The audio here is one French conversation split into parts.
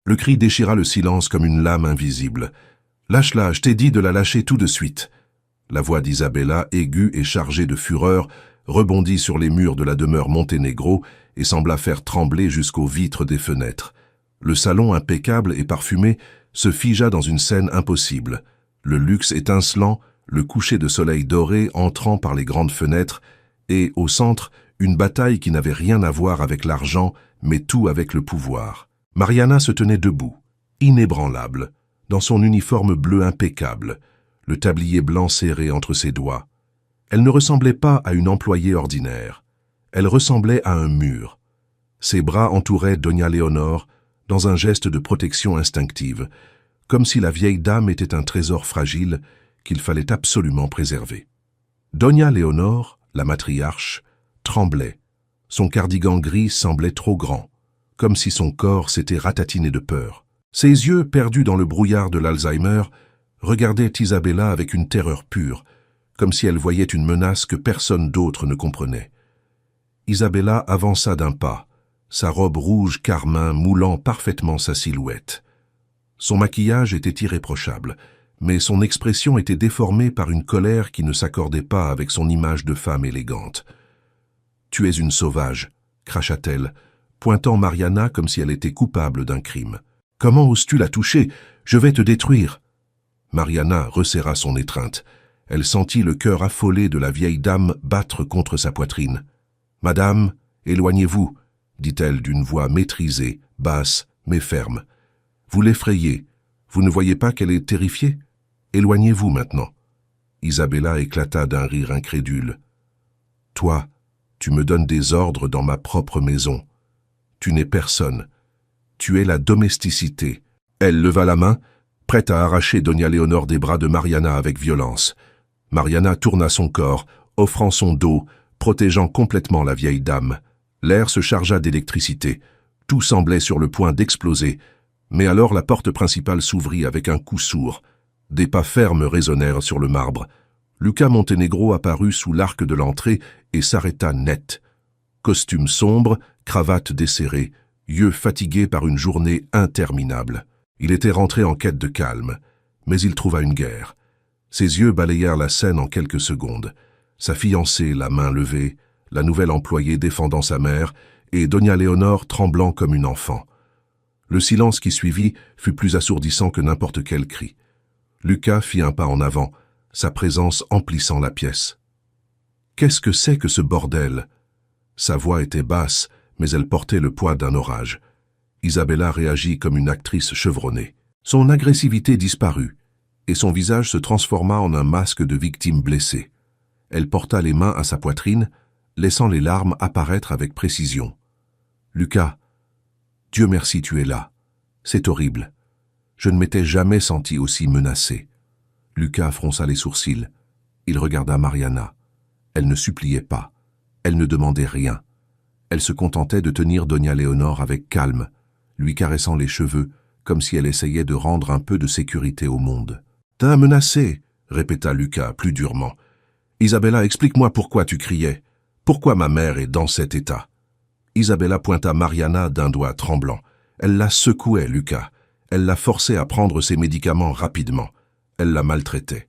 Le cri déchira le silence comme une lame invisible. « Lâche-la, je t'ai dit de la lâcher tout de suite !» La voix d'Isabella, aiguë et chargée de fureur, rebondit sur les murs de la demeure Monténégro et sembla faire trembler jusqu'aux vitres des fenêtres. Le salon impeccable et parfumé se figea dans une scène impossible. Le luxe étincelant, le coucher de soleil doré entrant par les grandes fenêtres, et, au centre, une bataille qui n'avait rien à voir avec l'argent, mais tout avec le pouvoir. Mariana se tenait debout, inébranlable, dans son uniforme bleu impeccable, le tablier blanc serré entre ses doigts. Elle ne ressemblait pas à une employée ordinaire. Elle ressemblait à un mur. Ses bras entouraient Doña Leonor dans un geste de protection instinctive, comme si la vieille dame était un trésor fragile qu'il fallait absolument préserver. Doña Leonor, la matriarche, tremblait. Son cardigan gris semblait trop grand, comme si son corps s'était ratatiné de peur. Ses yeux, perdus dans le brouillard de l'Alzheimer, regardaient Isabella avec une terreur pure, comme si elle voyait une menace que personne d'autre ne comprenait. Isabella avança d'un pas, sa robe rouge carmin moulant parfaitement sa silhouette. Son maquillage était irréprochable, mais son expression était déformée par une colère qui ne s'accordait pas avec son image de femme élégante. « Tu es une sauvage », cracha-t-elle, pointant Mariana comme si elle était coupable d'un crime. « Comment oses-tu la toucher? Je vais te détruire !» Mariana resserra son étreinte. Elle sentit le cœur affolé de la vieille dame battre contre sa poitrine. « Madame, éloignez-vous » dit-elle d'une voix maîtrisée, basse, mais ferme. « Vous l'effrayez. Vous ne voyez pas qu'elle est terrifiée? Éloignez-vous maintenant. » Isabella éclata d'un rire incrédule. « Toi, tu me donnes des ordres dans ma propre maison. Tu n'es personne. Tu es la domesticité. » Elle leva la main, prête à arracher Doña Leonor des bras de Mariana avec violence. Mariana tourna son corps, offrant son dos, protégeant complètement la vieille dame. L'air se chargea d'électricité. Tout semblait sur le point d'exploser. Mais alors la porte principale s'ouvrit avec un coup sourd. Des pas fermes résonnèrent sur le marbre. Luca Monténégro apparut sous l'arc de l'entrée et s'arrêta net. Costume sombre, cravate desserrée, yeux fatigués par une journée interminable. Il était rentré en quête de calme, mais il trouva une guerre. Ses yeux balayèrent la scène en quelques secondes. Sa fiancée, la main levée, la nouvelle employée défendant sa mère, et Doña Leonor tremblant comme une enfant. Le silence qui suivit fut plus assourdissant que n'importe quel cri. Luca fit un pas en avant, sa présence emplissant la pièce. « Qu'est-ce que c'est que ce bordel ?» Sa voix était basse, mais elle portait le poids d'un orage. Isabella réagit comme une actrice chevronnée. Son agressivité disparut, et son visage se transforma en un masque de victime blessée. Elle porta les mains à sa poitrine, laissant les larmes apparaître avec précision. « Luca, Dieu merci tu es là. C'est horrible. Je ne m'étais jamais senti aussi menacé. » Luca fronça les sourcils. Il regarda Mariana. Elle ne suppliait pas. Elle ne demandait rien. Elle se contentait de tenir Doña Leonor avec calme, lui caressant les cheveux, comme si elle essayait de rendre un peu de sécurité au monde. « T'as menacé » répéta Luca plus durement. « Isabella, explique-moi pourquoi tu criais. Pourquoi ma mère est dans cet état ?» Isabella pointa Mariana d'un doigt tremblant. Elle la secouait, Luca. Elle la forçait à prendre ses médicaments rapidement. Elle la maltraitait.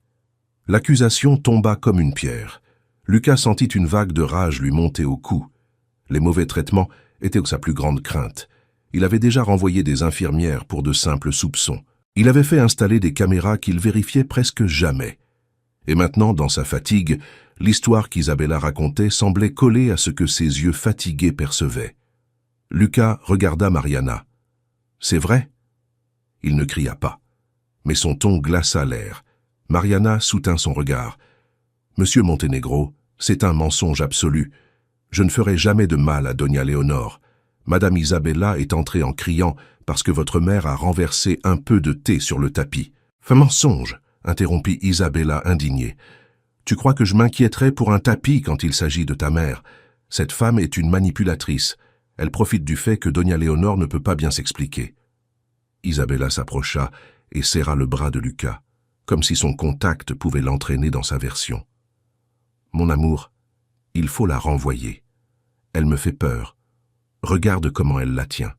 L'accusation tomba comme une pierre. Luca sentit une vague de rage lui monter au cou. Les mauvais traitements étaient sa plus grande crainte. Il avait déjà renvoyé des infirmières pour de simples soupçons. Il avait fait installer des caméras qu'il vérifiait presque jamais. Et maintenant, dans sa fatigue, l'histoire qu'Isabella racontait semblait coller à ce que ses yeux fatigués percevaient. Luca regarda Mariana. « C'est vrai ?» Il ne cria pas. Mais son ton glaça l'air. Mariana soutint son regard. « Monsieur Monténégro, c'est un mensonge absolu. Je ne ferai jamais de mal à Doña Leonor. Madame Isabella est entrée en criant parce que votre mère a renversé un peu de thé sur le tapis. »« Un mensonge !» interrompit Isabella indignée. « Tu crois que je m'inquiéterais pour un tapis quand il s'agit de ta mère? Cette femme est une manipulatrice. Elle profite du fait que Doña Leonor ne peut pas bien s'expliquer. » Isabella s'approcha et serra le bras de Luca, comme si son contact pouvait l'entraîner dans sa version. « Mon amour, il faut la renvoyer. Elle me fait peur. Regarde comment elle la tient. »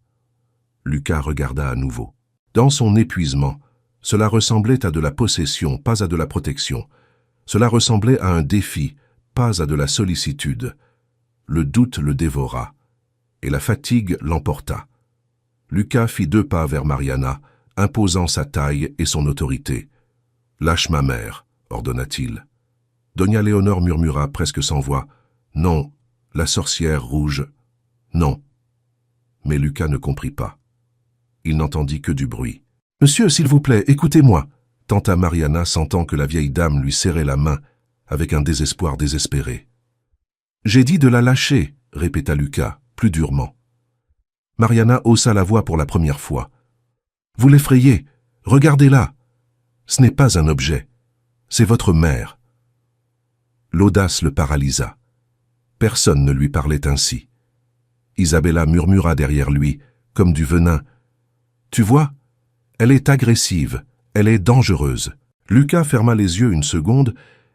Lucas regarda à nouveau. Dans son épuisement, cela ressemblait à de la possession, pas à de la protection. Cela ressemblait à un défi, pas à de la sollicitude. Le doute le dévora, et la fatigue l'emporta. Lucas fit 2 pas vers Mariana, imposant sa taille et son autorité. « Lâche ma mère », ordonna-t-il. Doña Léonore murmura presque sans voix. « Non, la sorcière rouge, non. » Mais Lucas ne comprit pas. Il n'entendit que du bruit. « Monsieur, s'il vous plaît, écoutez-moi » tenta Mariana, sentant que la vieille dame lui serrait la main avec un désespoir désespéré. « J'ai dit de la lâcher » répéta Lucas, plus durement. Mariana haussa la voix pour la première fois. « Vous l'effrayez, regardez-la. Ce n'est pas un objet, c'est votre mère. » L'audace le paralysa. Personne ne lui parlait ainsi. Isabella murmura derrière lui, comme du venin. « Tu vois, elle est agressive, elle est dangereuse. » Lucas ferma les yeux une seconde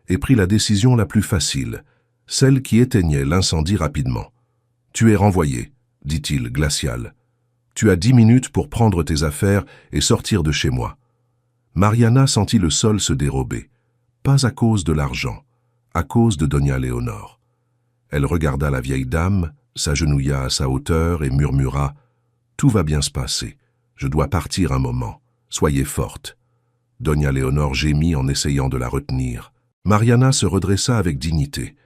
et prit la décision la plus facile, celle qui éteignait l'incendie rapidement. « Tu es renvoyé, » dit-il, glacial. « Tu as 10 minutes pour prendre tes affaires et sortir de chez moi. » Mariana sentit le sol se dérober, pas à cause de l'argent, à cause de Doña Léonore. Elle regarda la vieille dame, s'agenouilla à sa hauteur et murmura « Tout va bien se passer. Je dois partir un moment. Soyez forte. » Doña Léonore gémit en essayant de la retenir. Mariana se redressa avec dignité.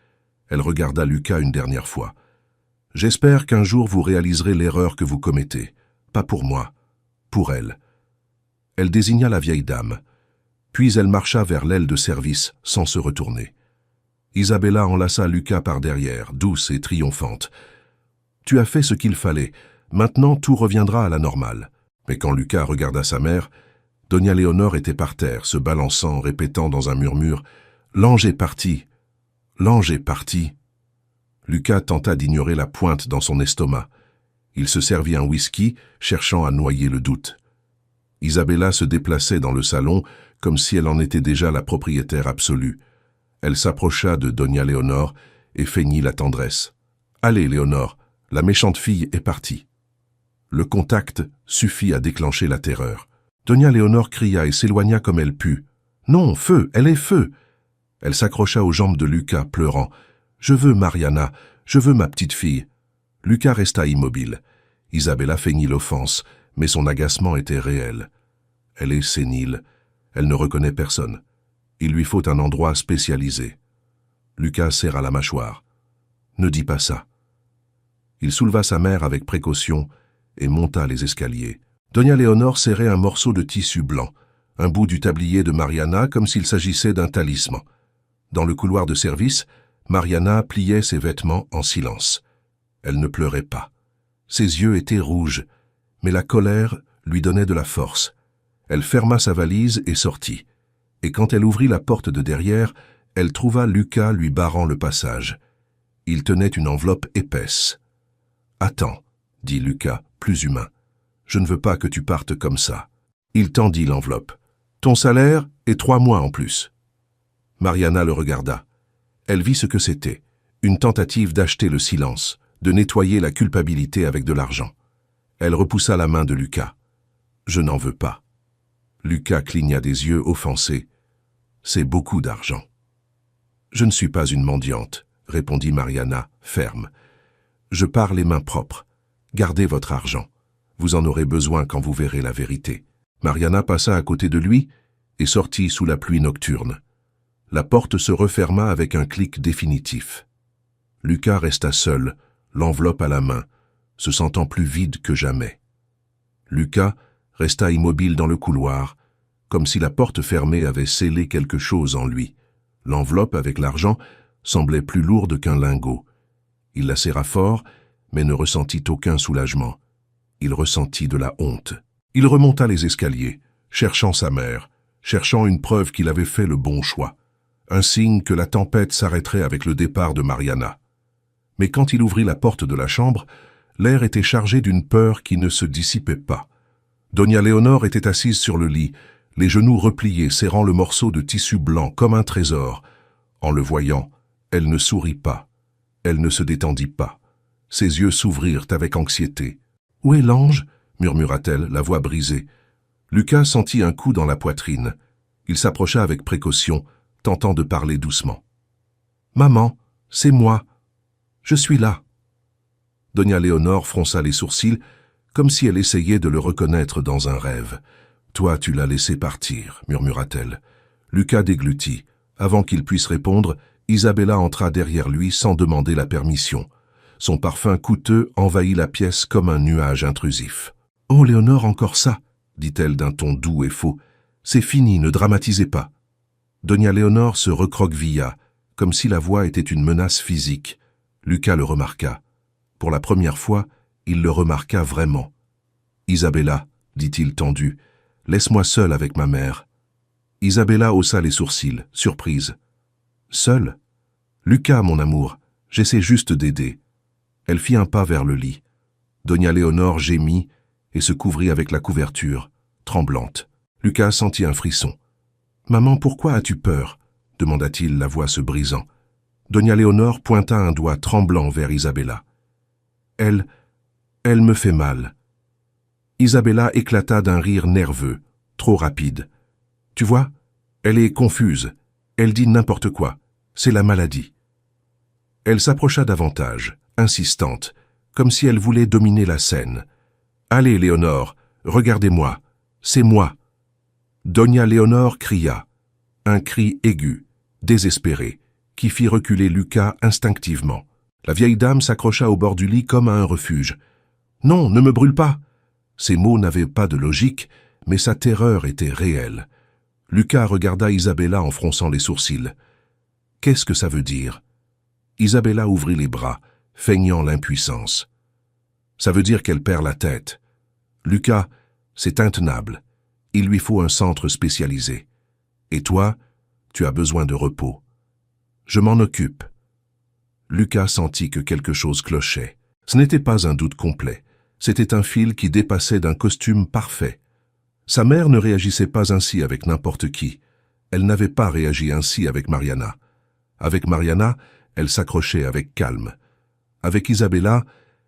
Elle regarda Lucas une dernière fois. « J'espère qu'un jour vous réaliserez l'erreur que vous commettez. Pas pour moi, pour elle. » Elle désigna la vieille dame. Puis elle marcha vers l'aile de service, sans se retourner. Isabella enlaça Lucas par derrière, douce et triomphante. « Tu as fait ce qu'il fallait. Maintenant, tout reviendra à la normale. » Mais quand Lucas regarda sa mère, Doña Léonore était par terre, se balançant, répétant dans un murmure « L'ange est parti. L'ange est parti. » Lucas tenta d'ignorer la pointe dans son estomac. Il se servit un whisky, cherchant à noyer le doute. Isabella se déplaçait dans le salon comme si elle en était déjà la propriétaire absolue. Elle s'approcha de Doña Léonore et feignit la tendresse. « Allez, Léonore, la méchante fille est partie. » Le contact suffit à déclencher la terreur. Doña Léonore cria et s'éloigna comme elle put. « Non, feu, elle est feu !» Elle s'accrocha aux jambes de Lucas, pleurant. « Je veux Mariana, je veux ma petite fille. » Lucas resta immobile. Isabella feignit l'offense, mais son agacement était réel. Elle est sénile, elle ne reconnaît personne. Il lui faut un endroit spécialisé. Lucas serra la mâchoire. « Ne dis pas ça. » Il souleva sa mère avec précaution et monta les escaliers. Doña Léonore serrait un morceau de tissu blanc, un bout du tablier de Mariana comme s'il s'agissait d'un talisman. Dans le couloir de service, Mariana pliait ses vêtements en silence. Elle ne pleurait pas. Ses yeux étaient rouges, mais la colère lui donnait de la force. Elle ferma sa valise et sortit. Et quand elle ouvrit la porte de derrière, elle trouva Lucas lui barrant le passage. Il tenait une enveloppe épaisse. « Attends, » dit Lucas, plus humain. « Je ne veux pas que tu partes comme ça. » Il tendit l'enveloppe. « Ton salaire et 3 mois en plus. » Mariana le regarda. Elle vit ce que c'était, une tentative d'acheter le silence, de nettoyer la culpabilité avec de l'argent. Elle repoussa la main de Lucas. « Je n'en veux pas. » Lucas cligna des yeux offensés. « C'est beaucoup d'argent. »« Je ne suis pas une mendiante, » répondit Mariana, ferme. « Je pars les mains propres. Gardez votre argent. Vous en aurez besoin quand vous verrez la vérité. » Mariana passa à côté de lui et sortit sous la pluie nocturne. La porte se referma avec un clic définitif. Lucas resta seul, l'enveloppe à la main, se sentant plus vide que jamais. Lucas resta immobile dans le couloir, comme si la porte fermée avait scellé quelque chose en lui. L'enveloppe avec l'argent semblait plus lourde qu'un lingot. Il la serra fort, mais ne ressentit aucun soulagement. Il ressentit de la honte. Il remonta les escaliers, cherchant sa mère, cherchant une preuve qu'il avait fait le bon choix, un signe que la tempête s'arrêterait avec le départ de Mariana. Mais quand il ouvrit la porte de la chambre, l'air était chargé d'une peur qui ne se dissipait pas. Doña Léonore était assise sur le lit, les genoux repliés, serrant le morceau de tissu blanc comme un trésor. En le voyant, elle ne sourit pas. Elle ne se détendit pas. Ses yeux s'ouvrirent avec anxiété. « Où est l'ange » murmura-t-elle, la voix brisée. Lucas sentit un coup dans la poitrine. Il s'approcha avec précaution, tentant de parler doucement. « Maman, c'est moi. Je suis là. » Doña Léonore fronça les sourcils, comme si elle essayait de le reconnaître dans un rêve. « Toi, tu l'as laissé partir, » murmura-t-elle. Lucas déglutit. Avant qu'il puisse répondre, Isabella entra derrière lui sans demander la permission. Son parfum coûteux envahit la pièce comme un nuage intrusif. « Oh, Léonore, encore ça !» dit-elle d'un ton doux et faux. « C'est fini, ne dramatisez pas. » Doña Léonore se recroquevilla, comme si la voix était une menace physique. Lucas le remarqua. Pour la première fois, il le remarqua vraiment. « Isabella, dit-il tendu, laisse-moi seul avec ma mère. » Isabella haussa les sourcils, surprise. « Seul ? Lucas, mon amour, j'essaie juste d'aider. » Elle fit un pas vers le lit. Doña Léonore gémit et se couvrit avec la couverture, tremblante. Lucas sentit un frisson. « Maman, pourquoi as-tu peur ?» demanda-t-il, la voix se brisant. Doña Léonore pointa un doigt tremblant vers Isabella. « Elle me fait mal. » Isabella éclata d'un rire nerveux, trop rapide. « Tu vois, elle est confuse. Elle dit n'importe quoi. C'est la maladie. » Elle s'approcha davantage, insistante, comme si elle voulait dominer la scène. « Allez, Léonore, regardez-moi. C'est moi. » Doña Léonore cria, un cri aigu, désespéré, qui fit reculer Lucas instinctivement. La vieille dame s'accrocha au bord du lit comme à un refuge. « Non, ne me brûle pas !» Ces mots n'avaient pas de logique, mais sa terreur était réelle. Lucas regarda Isabella en fronçant les sourcils. « Qu'est-ce que ça veut dire ?» Isabella ouvrit les bras, feignant l'impuissance. « Ça veut dire qu'elle perd la tête. Lucas, c'est intenable. Il lui faut un centre spécialisé. Et toi, tu as besoin de repos. Je m'en occupe. » Lucas sentit que quelque chose clochait. Ce n'était pas un doute complet. C'était un fil qui dépassait d'un costume parfait. Sa mère ne réagissait pas ainsi avec n'importe qui. Elle n'avait pas réagi ainsi avec Mariana. Avec Mariana, elle s'accrochait avec calme. Avec Isabella,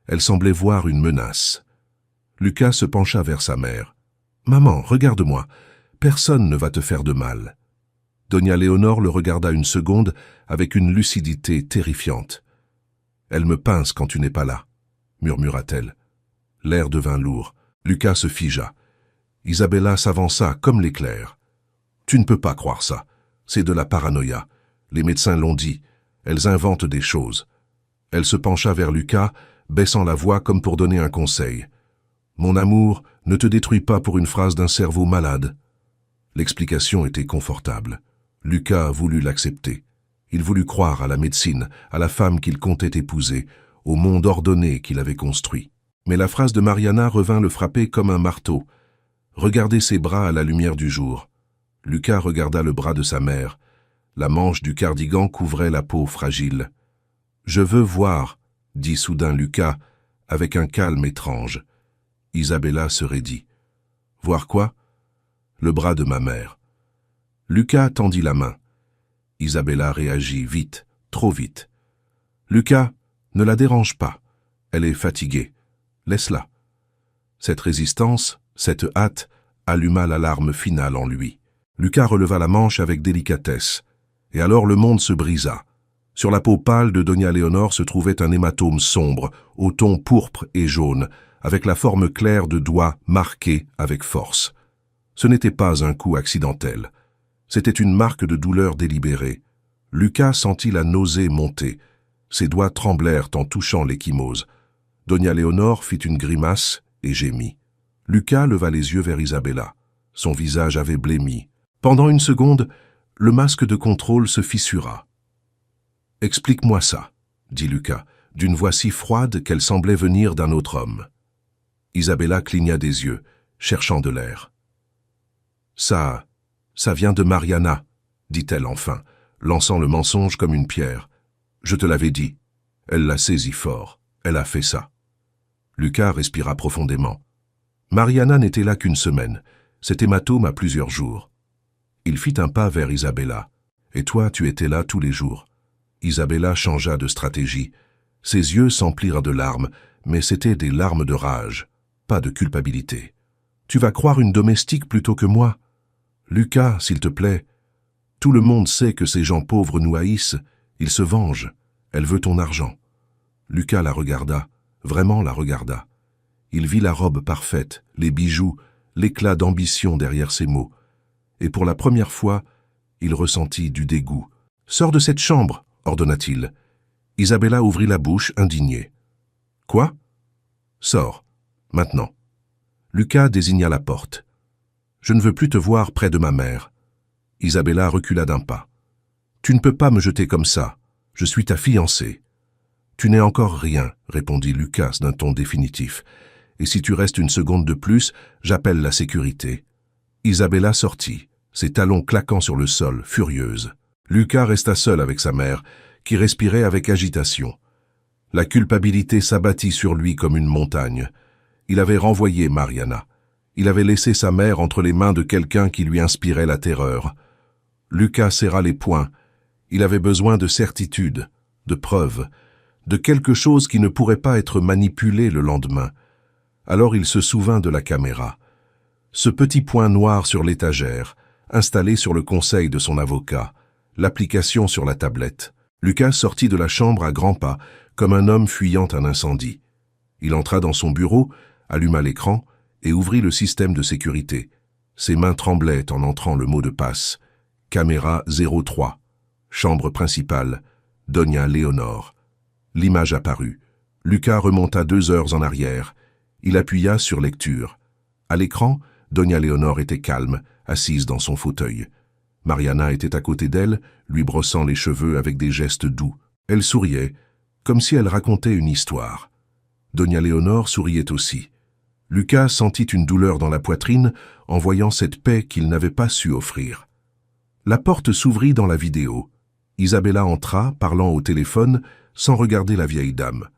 elle semblait voir une menace. Lucas se pencha vers sa mère. « Maman, regarde-moi. Personne ne va te faire de mal. » Doña Léonore le regarda une seconde avec une lucidité terrifiante. « Elle me pince quand tu n'es pas là, » murmura-t-elle. L'air devint lourd. Lucas se figea. Isabella s'avança comme l'éclair. « Tu ne peux pas croire ça. C'est de la paranoïa. Les médecins l'ont dit. Elles inventent des choses. » Elle se pencha vers Lucas, baissant la voix comme pour donner un conseil. « Mon amour, ne te détruis pas pour une phrase d'un cerveau malade. » L'explication était confortable. Lucas voulut l'accepter. Il voulut croire à la médecine, à la femme qu'il comptait épouser, au monde ordonné qu'il avait construit. Mais la phrase de Mariana revint le frapper comme un marteau. Regardez ses bras à la lumière du jour. Lucas regarda le bras de sa mère. La manche du cardigan couvrait la peau fragile. « Je veux voir, » dit soudain Lucas, avec un calme étrange. Isabella se raidit. « Voir quoi ?» ?»« Le bras de ma mère. » Lucas tendit la main. Isabella réagit vite, trop vite. « Lucas, ne la dérange pas. Elle est fatiguée. Laisse-la. » Cette résistance, cette hâte, alluma l'alarme finale en lui. Lucas releva la manche avec délicatesse. Et alors le monde se brisa. Sur la peau pâle de Doña Léonore se trouvait un hématome sombre, au ton pourpre et jaune, avec la forme claire de doigts marqués avec force. Ce n'était pas un coup accidentel. C'était une marque de douleur délibérée. Lucas sentit la nausée monter. Ses doigts tremblèrent en touchant l'ecchymose. Doña Léonore fit une grimace et gémit. Lucas leva les yeux vers Isabella. Son visage avait blêmi. Pendant une seconde, le masque de contrôle se fissura. « Explique-moi ça, » dit Lucas, d'une voix si froide qu'elle semblait venir d'un autre homme. Isabella cligna des yeux, cherchant de l'air. « Ça vient de Mariana, » dit-elle enfin, lançant le mensonge comme une pierre. « Je te l'avais dit. Elle l'a saisi fort. Elle a fait ça. » Lucas respira profondément. Mariana n'était là qu'une semaine. Cet hématome a plusieurs jours. Il fit un pas vers Isabella. « Et toi, tu étais là tous les jours. » Isabella changea de stratégie. Ses yeux s'emplirent de larmes, mais c'étaient des larmes de rage. pas de culpabilité. Tu vas croire une domestique plutôt que moi. Lucas, s'il te plaît. Tout le monde sait que ces gens pauvres nous haïssent. Ils se vengent. Elle veut ton argent. Lucas la regarda, vraiment la regarda. Il vit la robe parfaite, les bijoux, l'éclat d'ambition derrière ses mots. Et pour la première fois, il ressentit du dégoût. « Sors de cette chambre !» ordonna-t-il. Isabella ouvrit la bouche, indignée. « Quoi ?»« Sors, maintenant. » Lucas désigna la porte. « Je ne veux plus te voir près de ma mère. » Isabella recula d'un pas. « Tu ne peux pas me jeter comme ça. Je suis ta fiancée. »« Tu n'es encore rien, » répondit Lucas d'un ton définitif. « Et si tu restes une seconde de plus, j'appelle la sécurité. » Isabella sortit, ses talons claquant sur le sol, furieuse. Lucas resta seul avec sa mère, qui respirait avec agitation. La culpabilité s'abattit sur lui comme une montagne. Il avait renvoyé Mariana. Il avait laissé sa mère entre les mains de quelqu'un qui lui inspirait la terreur. Lucas serra les poings. Il avait besoin de certitude, de preuves, de quelque chose qui ne pourrait pas être manipulé le lendemain. Alors il se souvint de la caméra. Ce petit point noir sur l'étagère, installé sur le conseil de son avocat, l'application sur la tablette. Lucas sortit de la chambre à grands pas, comme un homme fuyant un incendie. Il entra dans son bureau, alluma l'écran et ouvrit le système de sécurité. Ses mains tremblaient en entrant le mot de passe. Caméra 03. Chambre principale. Doña Léonore. L'image apparut. Lucas remonta 2 heures en arrière. Il appuya sur lecture. À l'écran, Doña Léonore était calme, assise dans son fauteuil. Mariana était à côté d'elle, lui brossant les cheveux avec des gestes doux. Elle souriait, comme si elle racontait une histoire. Doña Léonore souriait aussi. Lucas sentit une douleur dans la poitrine en voyant cette paix qu'il n'avait pas su offrir. La porte s'ouvrit dans la vidéo. Isabella entra, parlant au téléphone, sans regarder la vieille dame.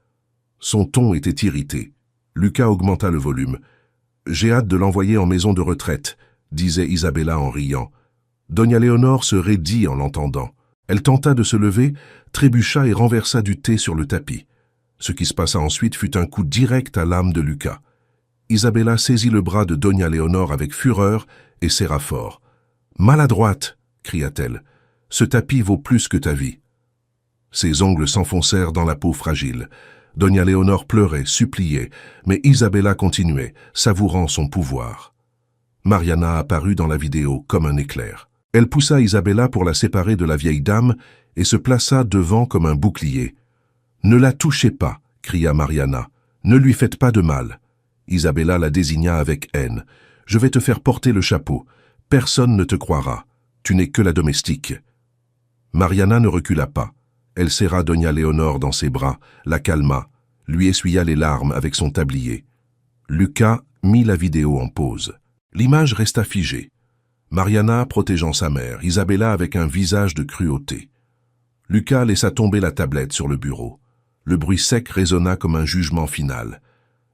Son ton était irrité. Lucas augmenta le volume. « J'ai hâte de l'envoyer en maison de retraite », disait Isabella en riant. Doña Léonore se raidit en l'entendant. Elle tenta de se lever, trébucha et renversa du thé sur le tapis. Ce qui se passa ensuite fut un coup direct à l'âme de Lucas. Isabella saisit le bras de Doña Léonore avec fureur et serra fort. « Maladroite !» cria-t-elle. « Ce tapis vaut plus que ta vie. » Ses ongles s'enfoncèrent dans la peau fragile. Doña Léonore pleurait, suppliait, mais Isabella continuait, savourant son pouvoir. Mariana apparut dans la vidéo comme un éclair. Elle poussa Isabella pour la séparer de la vieille dame et se plaça devant comme un bouclier. « Ne la touchez pas !» cria Mariana. « Ne lui faites pas de mal. » Isabella la désigna avec haine. « Je vais te faire porter le chapeau. Personne ne te croira. Tu n'es que la domestique. » Mariana ne recula pas. Elle serra Doña Léonore dans ses bras, la calma, lui essuya les larmes avec son tablier. Lucas mit la vidéo en pause. L'image resta figée. Mariana protégeant sa mère, Isabella avec un visage de cruauté. Lucas laissa tomber la tablette sur le bureau. Le bruit sec résonna comme un jugement final.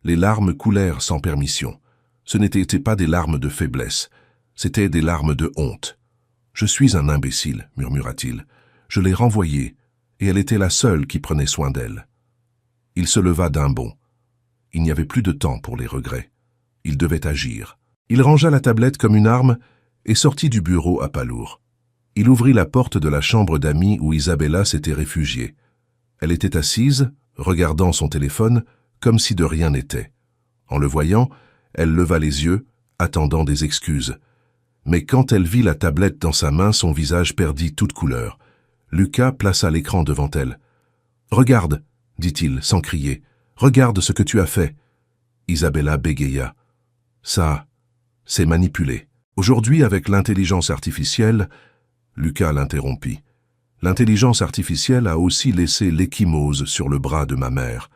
Les larmes coulèrent sans permission. Ce n'étaient pas des larmes de faiblesse, c'étaient des larmes de honte. « Je suis un imbécile », murmura-t-il. « Je l'ai renvoyée, et elle était la seule qui prenait soin d'elle. » Il se leva d'un bond. Il n'y avait plus de temps pour les regrets. Il devait agir. Il rangea la tablette comme une arme et sortit du bureau à pas lourd. Il ouvrit la porte de la chambre d'amis où Isabella s'était réfugiée. Elle était assise, regardant son téléphone, comme si de rien n'était. En le voyant, elle leva les yeux, attendant des excuses. Mais quand elle vit la tablette dans sa main, son visage perdit toute couleur. Lucas plaça l'écran devant elle. « Regarde !» dit-il, sans crier. « Regarde ce que tu as fait !» Isabella bégaya. « Ça, c'est manipulé. Aujourd'hui, avec l'intelligence artificielle... » Lucas l'interrompit. « L'intelligence artificielle a aussi laissé l'échymose sur le bras de ma mère. »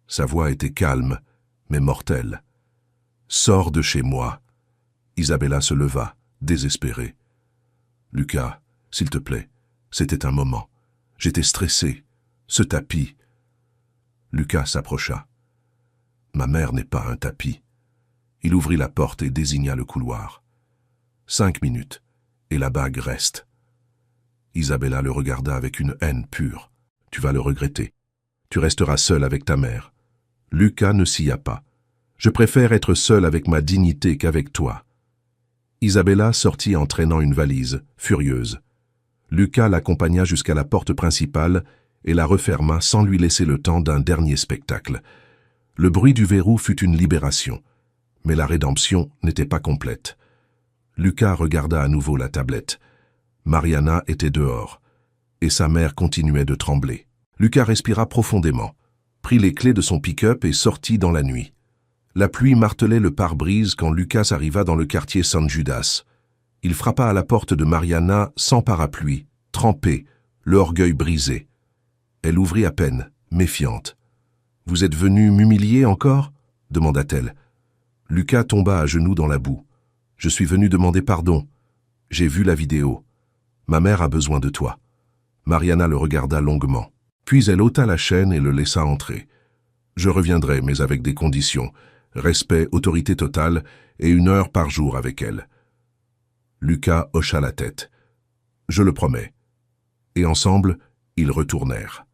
Sa voix était calme, mais mortelle. « Sors de chez moi. » Isabella se leva, désespérée. « Lucas, s'il te plaît, c'était un moment. J'étais stressé. Ce tapis... » Lucas s'approcha. « Ma mère n'est pas un tapis. » Il ouvrit la porte et désigna le couloir. 5 minutes, et la bague reste. Isabella le regarda avec une haine pure. « Tu vas le regretter. Tu resteras seul avec ta mère. » Lucas ne scia pas. Je préfère être seul avec ma dignité qu'avec toi. » Isabella sortit en traînant une valise, furieuse. Lucas l'accompagna jusqu'à la porte principale et la referma sans lui laisser le temps d'un dernier spectacle. Le bruit du verrou fut une libération, mais la rédemption n'était pas complète. Lucas regarda à nouveau la tablette. Mariana était dehors, et sa mère continuait de trembler. Lucas respira profondément, prit les clés de son pick-up et sortit dans la nuit. La pluie martelait le pare-brise quand Lucas arriva dans le quartier San Judas. Il frappa à la porte de Mariana sans parapluie, trempé, le orgueil brisé. Elle ouvrit à peine, méfiante. « Vous êtes venu m'humilier encore ?» demanda-t-elle. Lucas tomba à genoux dans la boue. « Je suis venu demander pardon. J'ai vu la vidéo. Ma mère a besoin de toi. » Mariana le regarda longuement. Puis elle ôta la chaîne et le laissa entrer. « Je reviendrai, mais avec des conditions. Respect, autorité totale et 1 heure par jour avec elle. » Lucas hocha la tête. « Je le promets. » Et ensemble, ils retournèrent.